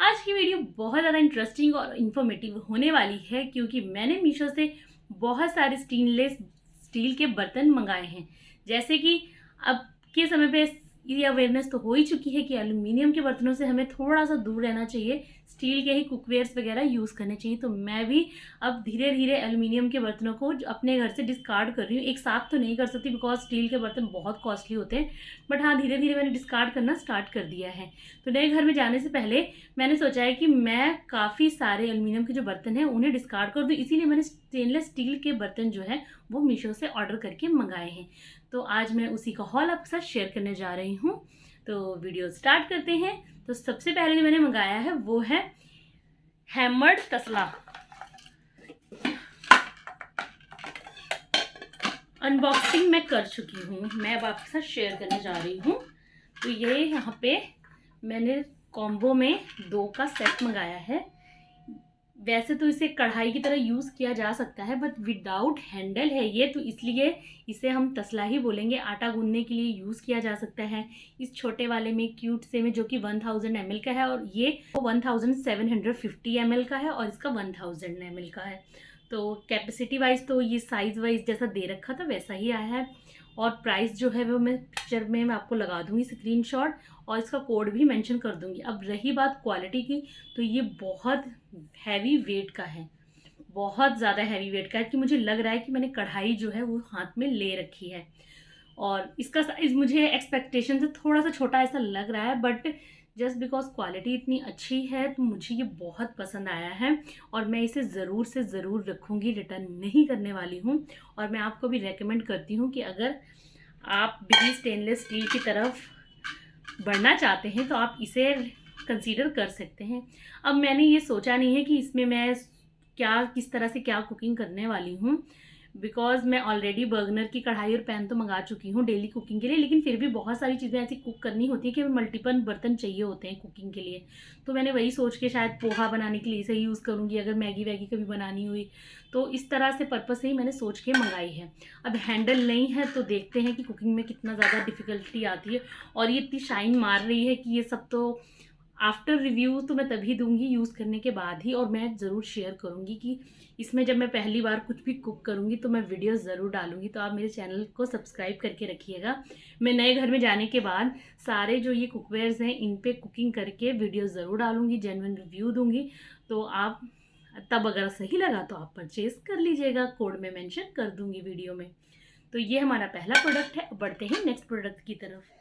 आज की वीडियो बहुत ज़्यादा इंटरेस्टिंग और इन्फॉर्मेटिव होने वाली है क्योंकि मैंने मीशो से बहुत सारे स्टेनलेस स्टील के बर्तन मंगाए हैं। जैसे कि अब के समय पे ये अवेयरनेस तो हो ही चुकी है कि एल्युमिनियम के बर्तनों से हमें थोड़ा सा दूर रहना चाहिए, स्टील के ही कुकवेयर्स वगैरह यूज़ करने चाहिए। तो मैं भी अब धीरे धीरे एल्युमिनियम के बर्तनों को अपने घर से डिस्कार्ड कर रही हूँ। एक साथ तो नहीं कर सकती बिकॉज स्टील के बर्तन बहुत कॉस्टली होते हैं, बट हाँ धीरे धीरे मैंने डिस्कार्ड करना स्टार्ट कर दिया है। तो नए घर में जाने से पहले मैंने सोचा है कि मैं काफ़ी सारे एल्युमिनियम के जो बर्तन हैं उन्हें डिस्कार्ड कर दूँ, इसीलिए मैंने स्टेनलेस स्टील के बर्तन जो है वो मीशो से ऑर्डर करके मंगाए हैं। तो आज मैं उसी का हॉल आपके साथ शेयर करने जा रही हूँ। तो वीडियो स्टार्ट करते हैं। तो सबसे पहले जो मैंने मंगाया है वो है हैमर्ड तसला। अनबॉक्सिंग मैं कर चुकी हूँ, मैं अब आपके साथ शेयर करने जा रही हूँ। तो ये यहाँ पे मैंने कॉम्बो में 2 का सेट मंगाया है। वैसे तो इसे कढ़ाई की तरह यूज़ किया जा सकता है, बट विदाउट हैंडल है ये, तो इसलिए इसे हम तसला ही बोलेंगे। आटा गूंदने के लिए यूज़ किया जा सकता है। इस छोटे वाले में क्यूट से में जो कि 1000 ml का है, और ये 1750 ml का है, और इसका 1000 ml का है। तो कैपेसिटी वाइज तो ये साइज़ वाइज जैसा दे रखा था वैसा ही आया है। और प्राइस जो है वो मैं पिक्चर में मैं आपको लगा दूंगी स्क्रीनशॉट, और इसका कोड भी मेंशन कर दूंगी। अब रही बात क्वालिटी की, तो ये बहुत हैवी वेट का है, बहुत ज़्यादा हैवी वेट का है कि मुझे लग रहा है कि मैंने कढ़ाई जो है वो हाथ में ले रखी है। और इसका साइज़ मुझे एक्सपेक्टेशन से थोड़ा सा छोटा ऐसा लग रहा है, बट जस्ट बिकॉज क्वालिटी इतनी अच्छी है तो मुझे ये बहुत पसंद आया है, और मैं इसे ज़रूर से ज़रूर रखूँगी, रिटर्न नहीं करने वाली हूँ। और मैं आपको भी रेकमेंड करती हूँ कि अगर आप भी स्टेनलेस स्टील की तरफ बढ़ना चाहते हैं तो आप इसे कंसीडर कर सकते हैं। अब मैंने ये सोचा नहीं है कि इसमें मैं क्या किस तरह से क्या कुकिंग करने वाली हूँ, बिकॉज मैं ऑलरेडी बर्गनर की कढ़ाई और पैन तो मंगा चुकी हूँ डेली कुकिंग के लिए, लेकिन फिर भी बहुत सारी चीज़ें ऐसी कुक करनी होती है कि मल्टीपल बर्तन चाहिए होते हैं कुकिंग के लिए। तो मैंने वही सोच के शायद पोहा बनाने के लिए इसे यूज़ करूँगी, अगर मैगी वैगी कभी बनानी हुई तो इस तरह से पर्पस से ही मैंने सोच के मंगाई है। अब हैंडल नहीं है तो देखते हैं कि कुकिंग में कितना ज़्यादा डिफ़िकल्टी आती है। और ये इतनी शाइन मार रही है कि ये सब तो आफ्टर रिव्यू तो मैं तभी दूंगी यूज़ करने के बाद ही, और मैं ज़रूर शेयर करूँगी कि इसमें जब मैं पहली बार कुछ भी कुक करूँगी तो मैं वीडियो ज़रूर डालूँगी। तो आप मेरे चैनल को सब्सक्राइब करके रखिएगा। मैं नए घर में जाने के बाद सारे जो ये कुकवेयर्स हैं इन पे कुकिंग करके वीडियो ज़रूर डालूँगी, जेन्युइन रिव्यू दूँगी। तो आप तब अगर सही लगा तो आप परचेज़ कर लीजिएगा, कोड में मेंशन कर दूँगी वीडियो में। तो ये हमारा पहला प्रोडक्ट है। बढ़ते हैं नेक्स्ट प्रोडक्ट की तरफ।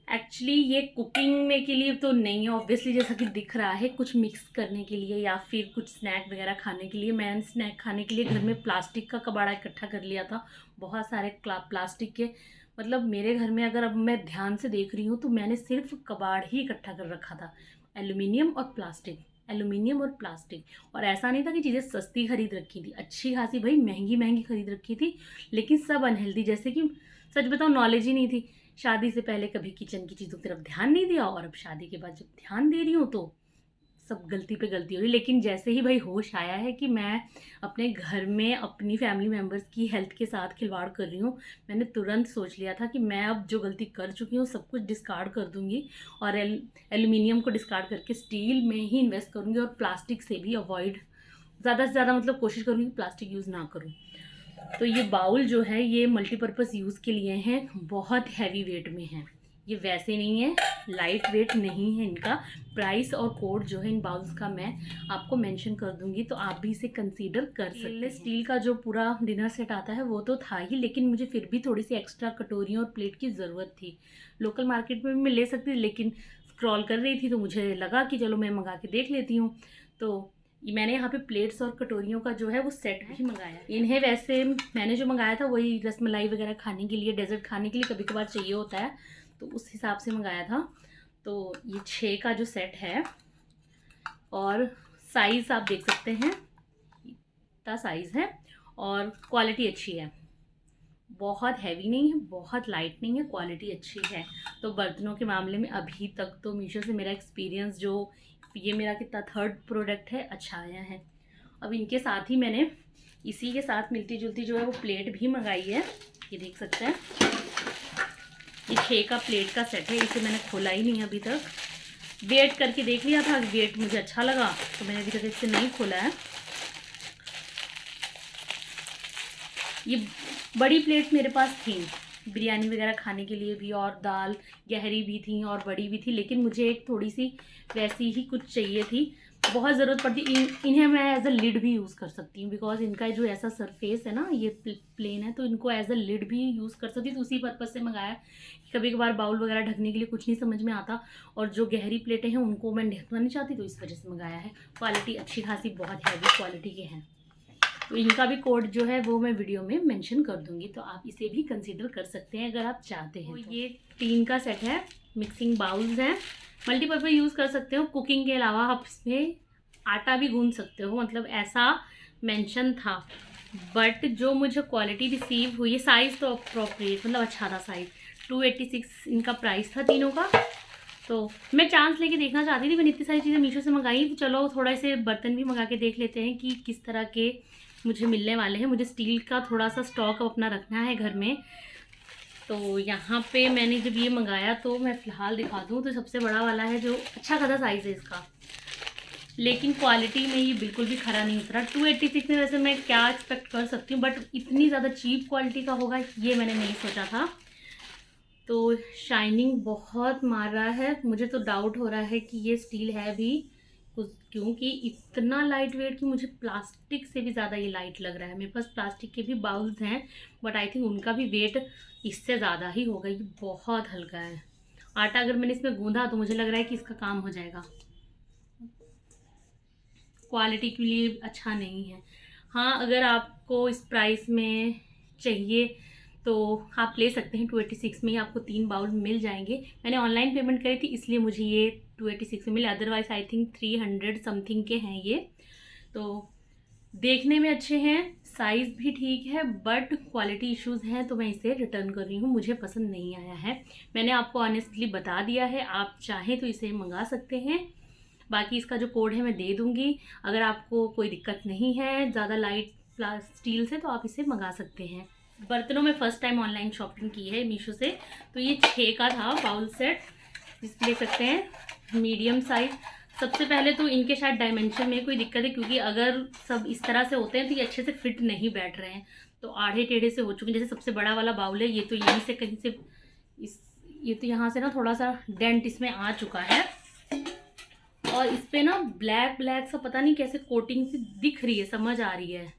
एक्चुअली ये कुकिंग में के लिए तो नहीं है ऑब्वियसली, जैसा कि दिख रहा है, कुछ मिक्स करने के लिए या फिर कुछ स्नैक वगैरह खाने के लिए। मैंने स्नैक खाने के लिए घर में प्लास्टिक का कबाड़ा इकट्ठा कर लिया था, बहुत सारे प्लास्टिक के। मतलब मेरे घर में अगर अब मैं ध्यान से देख रही हूँ तो मैंने सिर्फ कबाड़ ही इकट्ठा कर रखा था, एल्युमिनियम और प्लास्टिक, एल्युमिनियम और प्लास्टिक। और ऐसा नहीं था कि चीज़ें सस्ती खरीद रखी थी, अच्छी खासी भाई महंगी महंगी खरीद रखी थी, लेकिन सब अनहेल्दी। जैसे कि सच बताओ नॉलेज ही नहीं थी, शादी से पहले कभी किचन की चीज़ों की तरफ ध्यान नहीं दिया, और अब शादी के बाद जब ध्यान दे रही हूँ तो सब गलती पे गलती हो रही। लेकिन जैसे ही भाई होश आया है कि मैं अपने घर में अपनी फैमिली मेम्बर्स की हेल्थ के साथ खिलवाड़ कर रही हूँ, मैंने तुरंत सोच लिया था कि मैं अब जो गलती कर चुकी हूँ सब कुछ डिस्कार्ड कर दूँगी, और एल्युमिनियम को डिस्कार्ड करके स्टील में ही इन्वेस्ट करूँगी, और प्लास्टिक से भी अवॉइड ज़्यादा से ज़्यादा मतलब कोशिश करूँगी प्लास्टिक यूज़ ना करूँ। तो ये बाउल जो है ये मल्टीपर्पज़ यूज़ के लिए हैं, बहुत हैवी वेट में है ये, वैसे नहीं है, लाइट वेट नहीं है। इनका प्राइस और कोड जो है इन बाउल्स का मैं आपको मेंशन कर दूंगी, तो आप भी इसे कंसीडर कर सकते हैं। स्टील का जो पूरा डिनर सेट आता है वो तो था ही, लेकिन मुझे फिर भी थोड़ी सी एक्स्ट्रा कटोरियों और प्लेट की ज़रूरत थी। लोकल मार्केट में भी मैं ले सकती थी, लेकिन स्क्रॉल कर रही थी तो मुझे लगा कि चलो मैं मंगा के देख लेती हूँ। तो मैंने यहाँ पे प्लेट्स और कटोरियों का जो है वो सेट भी मंगाया। इन्हें वैसे मैंने जो मंगाया था वही रसमलाई वगैरह खाने के लिए, डेजर्ट खाने के लिए कभी कभार चाहिए होता है, तो उस हिसाब से मंगाया था। तो ये 6 का जो सेट है, और साइज़ आप देख सकते हैं इतना साइज़ है, और क्वालिटी अच्छी है, बहुत हैवी नहीं है, बहुत लाइट नहीं है, क्वालिटी अच्छी है। तो बर्तनों के मामले में अभी तक तो मीशो से मेरा एक्सपीरियंस, जो ये मेरा कितना 3rd प्रोडक्ट है, अच्छा आया है। अब इनके साथ ही मैंने इसी के साथ मिलती जुलती जो है वो प्लेट भी मंगाई है, ये देख सकते हैं। ये 6 का प्लेट का सेट है, इसे मैंने खोला ही नहीं अभी तक। वेट करके देख लिया था, वेट मुझे अच्छा लगा तो मैंने अभी तक इससे नहीं खोला है। ये बड़ी प्लेट मेरे पास थी बिरयानी वगैरह खाने के लिए भी, और दाल गहरी भी थी और बड़ी भी थी, लेकिन मुझे एक थोड़ी सी वैसी ही कुछ चाहिए थी, बहुत ज़रूरत पड़ती। इन्हें मैं एज अ लिड भी यूज़ कर सकती हूँ, बिकॉज इनका जो ऐसा सरफेस है ना, ये प्लेन है, तो इनको एज अ लिड भी यूज़ कर सकती हूँ। तो उसी पर्पज़ से मंगाया। कभी कभार बाउल वगैरह ढकने के लिए कुछ नहीं समझ में आता, और जो गहरी प्लेटें हैं उनको मैं ढकना नहीं चाहती, तो इस वजह से मंगाया है। क्वालिटी अच्छी खासी बहुत हैवी क्वालिटी के हैं। तो इनका भी कोड जो है वो मैं वीडियो में मेंशन कर दूंगी, तो आप इसे भी कंसीडर कर सकते हैं अगर आप चाहते हैं। तो ये 3 का सेट है, मिक्सिंग बाउल्स हैं, मल्टीपर्पज़ यूज़ कर सकते हो। कुकिंग के अलावा आप इसमें आटा भी गूंद सकते हो, मतलब ऐसा मेंशन था। बट जो मुझे क्वालिटी रिसीव हुई, साइज़ तो अप्रोप्रिएट, मतलब अच्छा था साइज़। 286 इनका प्राइस था तीनों का। तो मैं चांस लेके देखना चाहती थी, मैंने इतनी सारी चीज़ें मीशो से मंगाई, तो चलो थोड़ा से बर्तन भी मंगा के देख लेते हैं कि किस तरह के मुझे मिलने वाले हैं। मुझे स्टील का थोड़ा सा स्टॉक अपना रखना है घर में। तो यहाँ पे मैंने जब ये मंगाया, तो मैं फ़िलहाल दिखा दूँ तो सबसे बड़ा वाला है, जो अच्छा खासा साइज़ है इसका, लेकिन क्वालिटी में ये बिल्कुल भी खरा नहीं उतरा। 286 में वैसे मैं क्या एक्सपेक्ट कर सकती हूँ, बट इतनी ज़्यादा चीप क्वालिटी का होगा ये मैंने नहीं सोचा था। तो शाइनिंग बहुत मार रहा है, मुझे तो डाउट हो रहा है कि ये स्टील है भी कुछ, क्योंकि इतना लाइट वेट कि मुझे प्लास्टिक से भी ज़्यादा ये लाइट लग रहा है। मेरे पास प्लास्टिक के भी बाउल्स हैं, बट आई थिंक उनका भी वेट इससे ज़्यादा ही होगा। ये बहुत हल्का है। आटा अगर मैंने इसमें गूंधा तो मुझे लग रहा है कि इसका काम हो जाएगा। क्वालिटी के लिए अच्छा नहीं है। हाँ, अगर आपको इस प्राइस में चाहिए तो आप ले सकते हैं। 286 में ही आपको 3 बाउल मिल जाएंगे। मैंने ऑनलाइन पेमेंट करी थी, इसलिए मुझे ये 286 में मिले, अदरवाइज आई थिंक 300 समथिंग के हैं ये। तो देखने में अच्छे हैं, साइज़ भी ठीक है, बट क्वालिटी इश्यूज़ हैं, तो मैं इसे रिटर्न कर रही हूँ। मुझे पसंद नहीं आया है। मैंने आपको ऑनेस्टली बता दिया है, आप चाहें तो इसे मंगा सकते हैं। बाकी इसका जो कोड है मैं दे दूँगी। अगर आपको कोई दिक्कत नहीं है ज़्यादा लाइट स्टील से, तो आप इसे मंगा सकते हैं। बर्तनों में फ़र्स्ट टाइम ऑनलाइन शॉपिंग की है मीशो से। तो ये 6 का था बाउल सेट, जिस ले सकते हैं मीडियम साइज़। सबसे पहले तो इनके शायद डायमेंशन में कोई दिक्कत है, क्योंकि अगर सब इस तरह से होते हैं तो ये अच्छे से फिट नहीं बैठ रहे हैं, तो आधे टेढ़े से हो चुके हैं। जैसे सबसे बड़ा वाला बाउल है, ये तो यहीं से कहीं से ये तो यहाँ से ना थोड़ा सा डेंट इसमें आ चुका है, और इस पर ना ब्लैक ब्लैक सा पता नहीं कैसे कोटिंग सी दिख रही है, समझ आ रही है।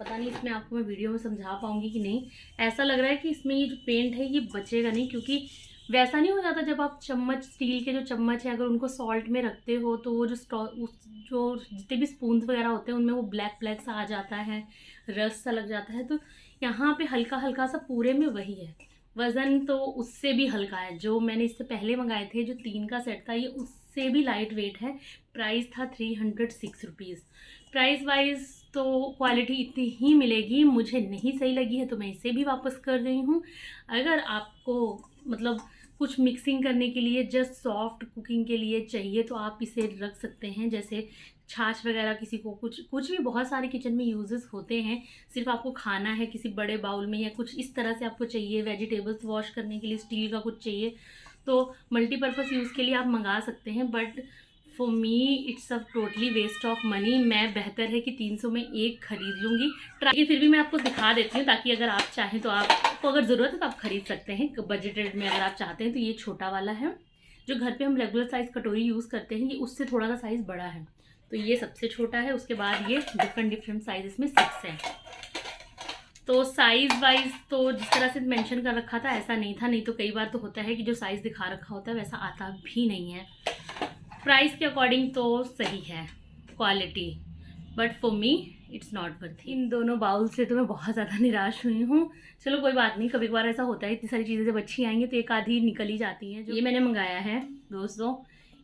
पता नहीं इसमें आपको मैं वीडियो में समझा पाऊंगी कि नहीं। ऐसा लग रहा है कि इसमें ये जो पेंट है ये बचेगा नहीं, क्योंकि वैसा नहीं हो जाता जब आप चम्मच, स्टील के जो चम्मच है, अगर उनको सॉल्ट में रखते हो तो वो जो जितने भी स्पून्स वगैरह होते हैं उनमें वो ब्लैक ब्लैक सा आ जाता है, रस सा लग जाता है। तो यहाँ पे हल्का हल्का सा पूरे में वही है। वज़न तो उससे भी हल्का है, जो मैंने इससे पहले मंगाए थे जो 3 का सेट था, ये उससे भी लाइट वेट है। प्राइस था 306 रुपीज़। प्राइस वाइज तो क्वालिटी इतनी ही मिलेगी, मुझे नहीं सही लगी है तो मैं इसे भी वापस कर रही हूँ। अगर आपको मतलब कुछ मिक्सिंग करने के लिए, जस्ट सॉफ्ट कुकिंग के लिए चाहिए, तो आप इसे रख सकते हैं। जैसे छाछ वगैरह किसी को कुछ भी बहुत सारे किचन में यूजेस होते हैं, सिर्फ आपको खाना है किसी बड़े बाउल में, या कुछ इस तरह से आपको चाहिए, वेजिटेबल्स वॉश करने के लिए स्टील का कुछ चाहिए, तो मल्टीपर्पज़ यूज़ के लिए आप मंगा सकते हैं। But for me it's a totally waste of money. मैं बेहतर है कि 300 में एक खरीद लूँगी। ट्राई फिर भी मैं आपको दिखा देती हूँ, ताकि अगर आप चाहें तो आपको अगर ज़रूरत है तो आप खरीद सकते हैं बजटेड में। अगर आप चाहते हैं तो ये छोटा वाला है, जो घर पे हम रेगुलर साइज़ कटोरी यूज़ करते हैं, ये उससे थोड़ा सा साइज़ बड़ा है, तो ये सबसे छोटा है। उसके बाद ये डिफरेंट साइज़ में 6 है। तो साइज़ वाइज तो जिस तरह से मेंशन कर रखा था ऐसा नहीं था, नहीं तो कई बार तो होता है कि जो साइज़ दिखा रखा होता है वैसा आता भी नहीं है। प्राइस के अकॉर्डिंग तो सही है quality, but for me it's not worth. इन दोनों बाउल से तो मैं बहुत ज़्यादा निराश हुई हूँ। चलो कोई बात नहीं, कभी कभार ऐसा होता है, इतनी सारी चीज़ें जब अच्छी आएंगी तो एक आधी निकल ही जाती हैं। जो ये मैंने मंगाया है दोस्तों,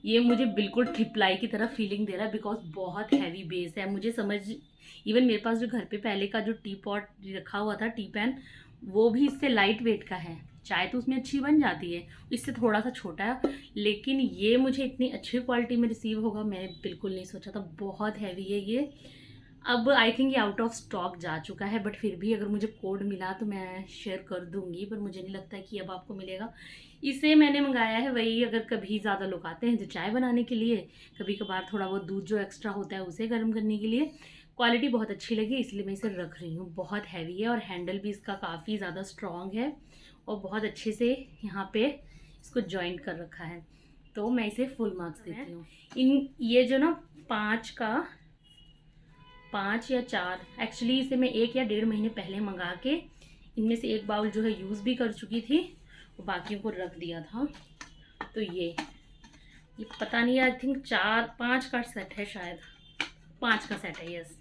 ये मुझे बिल्कुल ट्रिप्लाई की तरह फीलिंग दे रहा है, बिकॉज बहुत हैवी बेस है। मुझे समझ इवन मेरे पास जो घर पे पहले का जो टी पॉट रखा हुआ था, टी पैन, वो भी इससे लाइट वेट का है। चाय तो उसमें अच्छी बन जाती है, इससे थोड़ा सा छोटा है, लेकिन ये मुझे इतनी अच्छी क्वालिटी में रिसीव होगा मैंने बिल्कुल नहीं सोचा था। बहुत हैवी है ये। अब आई थिंक ये आउट ऑफ स्टॉक जा चुका है, बट फिर भी अगर मुझे कोड मिला तो मैं शेयर कर दूंगी, पर मुझे नहीं लगता कि अब आपको मिलेगा। इसे मैंने मंगाया है वही, अगर कभी ज़्यादा लोग आते हैं जो चाय बनाने के लिए, कभी कभार थोड़ा बहुत दूध जो एक्स्ट्रा होता है उसे गर्म करने के लिए। क्वालिटी बहुत अच्छी लगी इसलिए मैं इसे रख रही हूँ। बहुत हैवी है और हैंडल भी इसका काफ़ी ज़्यादा स्ट्रॉन्ग है और बहुत अच्छे से यहाँ पे इसको जॉइंट कर रखा है, तो मैं इसे फुल मार्क्स देती हूँ। इन ये जो ना 5 या 4, एक्चुअली इसे मैं 1 या 1.5 महीने पहले मंगा के इनमें से एक बाउल जो है यूज़ भी कर चुकी थी और बाकियों को रख दिया था। तो ये पता नहीं, आई थिंक 4-5 का सेट है, शायद 5 का सेट है, यस।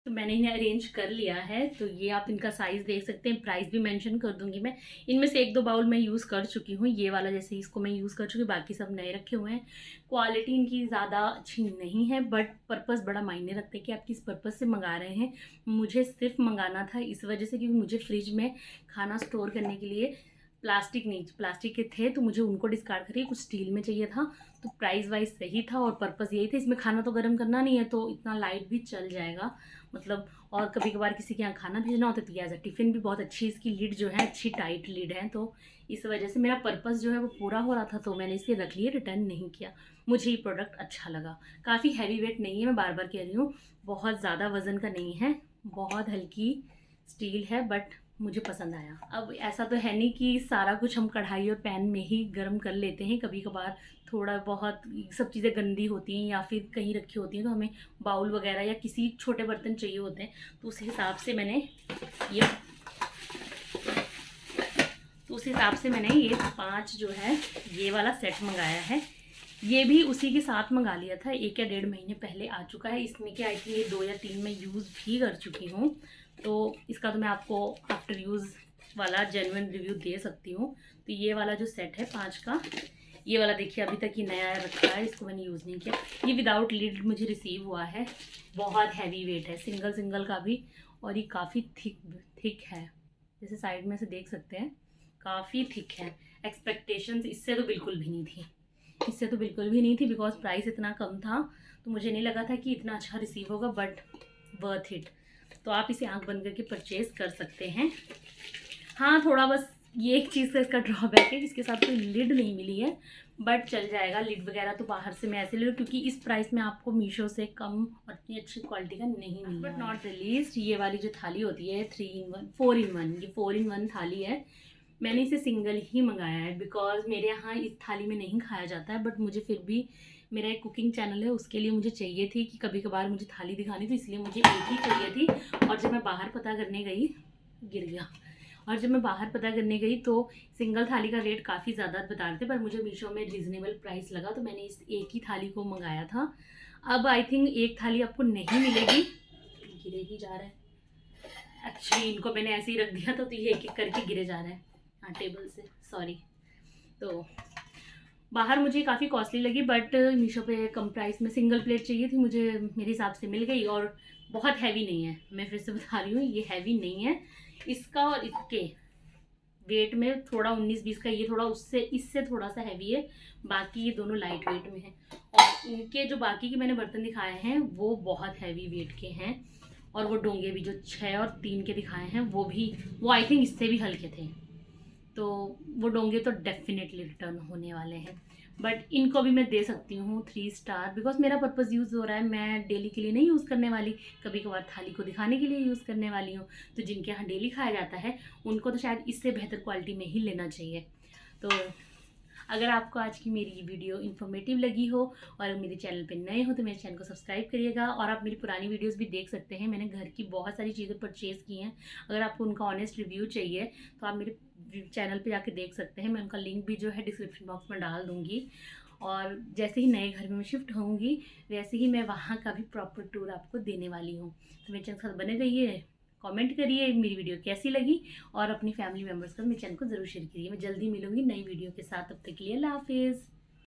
तो मैंने इन्हें अरेंज कर लिया है, तो ये आप इनका साइज़ देख सकते हैं, प्राइस भी मेंशन कर दूंगी मैं। इनमें से 1-2 बाउल मैं यूज़ कर चुकी हूँ, ये वाला जैसे इसको मैं यूज़ कर चुकी हूँ, बाकी सब नए रखे हुए हैं। क्वालिटी इनकी ज़्यादा अच्छी नहीं है, बट पर्पज़ बड़ा मायने रखते हैं कि आप किस पर्पज़ से मंगा रहे हैं। मुझे सिर्फ मंगाना था इस वजह से क्योंकि मुझे फ्रिज में खाना स्टोर करने के लिए प्लास्टिक के थे, तो मुझे उनको डिस्कार्ड करके कुछ स्टील में चाहिए था। तो प्राइस वाइज सही था और पर्पज़ यही था, इसमें खाना तो गर्म करना नहीं है, तो इतना लाइट भी चल जाएगा मतलब। और कभी कभार किसी के यहाँ खाना भेजना होता है तो एज अ टिफ़िन भी बहुत अच्छी, इसकी लिड जो है अच्छी टाइट लिड है, तो इस वजह से मेरा पर्पज़ जो है वो पूरा हो रहा था, तो मैंने इसे रख लिया, रिटर्न नहीं किया। मुझे ये प्रोडक्ट अच्छा लगा। काफ़ी हैवी वेट नहीं है, मैं बार बार कह रही हूँ, बहुत ज़्यादा वज़न का नहीं है, बहुत हल्की स्टील है, बट मुझे पसंद आया। अब ऐसा तो है नहीं कि सारा कुछ हम कढ़ाई और पैन में ही गर्म कर लेते हैं, कभी कभार थोड़ा बहुत सब चीज़ें गंदी होती हैं या फिर कहीं रखी होती हैं तो हमें बाउल वगैरह या किसी छोटे बर्तन चाहिए होते हैं, तो उस हिसाब से मैंने ये 5 जो है ये वाला सेट मंगाया है। ये भी उसी के साथ मंगा लिया था, 1 या 1.5 महीने पहले आ चुका है। इसमें क्या आई थिंक ये 2 या 3 मैं यूज़ भी कर चुकी हूँ, तो इसका तो मैं आपको आफ्टर यूज़ वाला जेन्युइन रिव्यू दे सकती हूँ। तो ये वाला जो सेट है 5 का, ये वाला देखिए अभी तक ये नया रखा है, इसको मैंने यूज़ नहीं किया। ये विदाउट लिड मुझे रिसीव हुआ है, बहुत हैवी वेट है, सिंगल का भी, और ये काफ़ी थिक है, जैसे साइड में से देख सकते हैं काफ़ी थिक है। एक्सपेक्टेशंस इससे तो बिल्कुल भी नहीं थी, बिकॉज प्राइस इतना कम था, तो मुझे नहीं लगा था कि इतना अच्छा रिसीव होगा, बट वर्थ इट। तो आप इसे आंख बंद करके परचेज़ कर सकते हैं। हाँ, थोड़ा बस ये एक चीज़ का इसका ड्रॉबैक है, इसके साथ कोई लिड नहीं मिली है, बट चल जाएगा। लिड वगैरह तो बाहर से मैं ऐसे ले लूँ, क्योंकि इस प्राइस में आपको मीशो से कम और इतनी अच्छी क्वालिटी का नहीं मिला। बट नॉट द लीस्ट, ये वाली जो थाली होती है 4 in 1, ये 4 in 1 थाली है। मैंने इसे सिंगल ही मंगाया है, बिकॉज मेरे यहाँ इस थाली में नहीं खाया जाता है, बट मुझे फिर भी मेरा एक कुकिंग चैनल है, उसके लिए मुझे चाहिए थी कि कभी कभार मुझे थाली दिखानी थी, इसलिए मुझे एक ही चाहिए थी। और जब मैं बाहर पता करने गई, तो सिंगल थाली का रेट काफ़ी ज़्यादा बता रहे थे, पर मुझे मीशो में रीज़नेबल प्राइस लगा, तो मैंने इस एक ही थाली को मंगाया था। अब आई थिंक एक थाली आपको नहीं मिलेगी, गिरे ही जा रहा है, एक्चुअली इनको मैंने ऐसे ही रख दिया था, तो ये एक एक करके गिरे जा रहे हैं, हाँ टेबल से, सॉरी। तो बाहर मुझे काफ़ी कॉस्टली लगी, बट मीशो पे कम प्राइस में सिंगल प्लेट चाहिए थी मुझे, मेरे हिसाब से मिल गई, और बहुत हैवी नहीं है। मैं फिर से बता रही हूँ, ये हैवी नहीं है। इसका और इसके वेट में थोड़ा 19-20 का ये थोड़ा इससे थोड़ा सा हैवी है, बाकी ये दोनों लाइट वेट में है। और इनके जो बाकी के मैंने बर्तन दिखाए हैं वो बहुत हैवी वेट के हैं, और वो डोंगे भी जो 6 और 3 के दिखाए हैं वो आई थिंक इससे भी हल्के थे, तो वो डोंगे तो डेफिनेटली रिटर्न होने वाले हैं। बट इनको भी मैं दे सकती हूँ 3 स्टार, बिकॉज मेरा पर्पज़ यूज़ हो रहा है, मैं डेली के लिए नहीं यूज़ करने वाली, कभी कभार थाली को दिखाने के लिए यूज़ करने वाली हूँ। तो जिनके यहाँ डेली खाया जाता है उनको तो शायद इससे बेहतर क्वालिटी में ही लेना चाहिए। तो अगर आपको आज की मेरी वीडियो इन्फॉर्मेटिव लगी हो और मेरे चैनल पे नए हो तो मेरे चैनल को सब्सक्राइब करिएगा, और आप मेरी पुरानी वीडियोस भी देख सकते हैं। मैंने घर की बहुत सारी चीज़ें परचेज़ की हैं, अगर आपको उनका ऑनेस्ट रिव्यू चाहिए तो आप मेरे चैनल पे जाके देख सकते हैं। मैं उनका लिंक भी जो है डिस्क्रिप्शन बॉक्स में डाल दूँगी, और जैसे ही नए घर में मैं शिफ्ट होंगी वैसे ही मैं वहाँ का भी प्रॉपर टूर आपको देने वाली हूँ। तो मेरे चैनल के साथ बने रहिए, कमेंट करिए मेरी वीडियो कैसी लगी, और अपनी फैमिली मेम्बर्स का मेरे चैनल को ज़रूर शेयर करिए। मैं जल्दी मिलूंगी नई वीडियो के साथ, तब तक के लिए अल्लाह हाफिज़।